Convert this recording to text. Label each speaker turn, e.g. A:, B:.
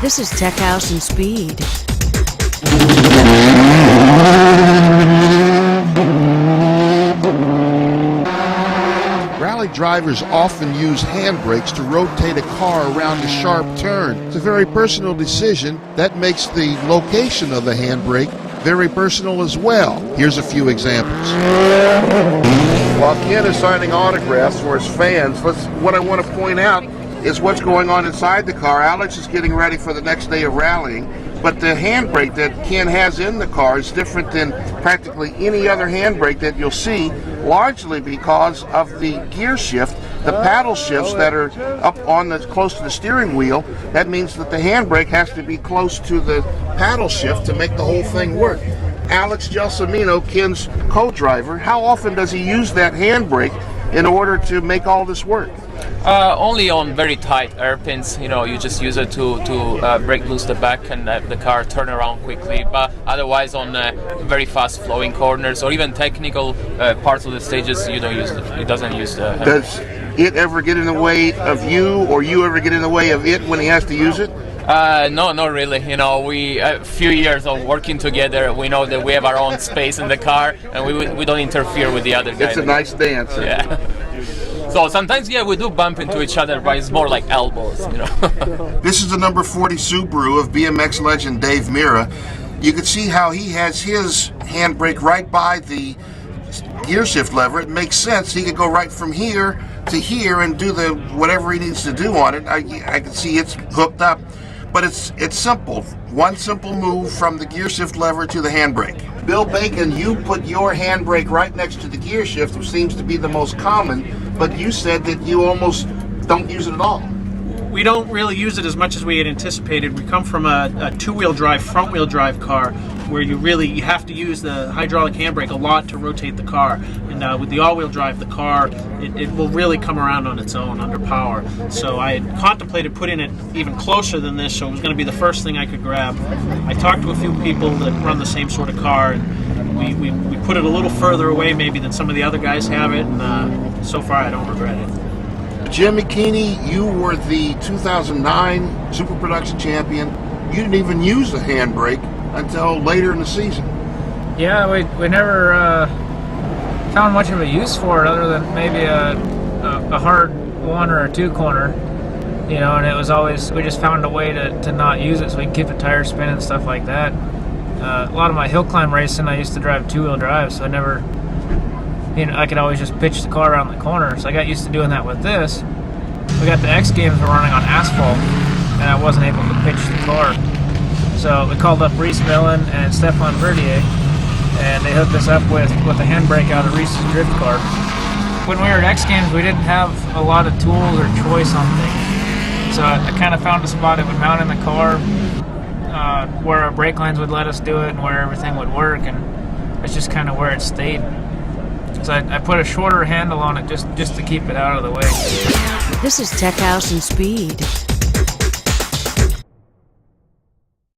A: This is Tech House and Speed.
B: Rally drivers often use handbrakes to rotate a car around a sharp turn. It's a very personal decision that makes the location of the handbrake very personal as well. Here's a few examples. While Ken is signing autographs for his fans, what I want to point out is what's going on inside the car. Alex is getting ready for the next day of rallying, but the handbrake that Ken has in the car is different than practically any other handbrake that you'll see, largely because of the gear shift, the paddle shifts that are up on close to the steering wheel. That means that the handbrake has to be close to the paddle shift to make the whole thing work. Alex Gelsomino, Ken's co-driver, how often does he use that handbrake in order to make all this work?
C: Only on very tight hairpins. You just use it to break loose the back and the car turn around quickly. But otherwise, on very fast flowing corners or even technical parts of the stages, you don't use it. It doesn't use the.
B: Does it ever get in the way of you, or you ever get in the way of it when he has to use it?
C: No, not really. We a few years of working together. We know that we have our own space in the car, and we don't interfere with the other guy.
B: It's a nice dance.
C: Yeah. So sometimes, we do bump into each other, but it's more like elbows,
B: This is the number 40 Subaru of BMX legend Dave Mirra. You can see how he has his handbrake right by the gear shift lever. It makes sense. He could go right from here to here and do whatever he needs to do on it. I can see it's hooked up, but it's simple. One simple move from the gear shift lever to the handbrake. Bill Bacon, you put your handbrake right next to the gear shift, which seems to be the most common, but you said that you almost don't use it at all.
D: We don't really use it as much as we had anticipated. We come from a two-wheel drive, front-wheel drive car where you have to use the hydraulic handbrake a lot to rotate the car. And with the all-wheel drive, the car, it will really come around on its own under power. So I had contemplated putting it even closer than this, so it was going to be the first thing I could grab. I talked to a few people that run the same sort of car, and we put it a little further away maybe than some of the other guys have it, and so far I don't regret it.
B: Jim McKinney, you were the 2009 Super Production champion. You didn't even use the handbrake until later in the season.
E: Yeah, we never found much of a use for it other than maybe a hard one or a two corner, and it was always, we just found a way to not use it so we can keep the tires spinning and stuff like that. A lot of my hill climb racing, I used to drive two-wheel drive, so I never, I could always just pitch the car around the corner, so I got used to doing that with this. We got the X Games were running on asphalt, and I wasn't able to pitch the car. So we called up Reese Millen and Stefan Verdier, and they hooked us up with a handbrake out of Reese's drift car. When we were at X Games, we didn't have a lot of tools or choice on things. So I kind of found a spot that would mount in the car where our brake lines would let us do it and where everything would work, and it's just kind of where it stayed. So I put a shorter handle on it just to keep it out of the way.
A: This is Tech House and Speed.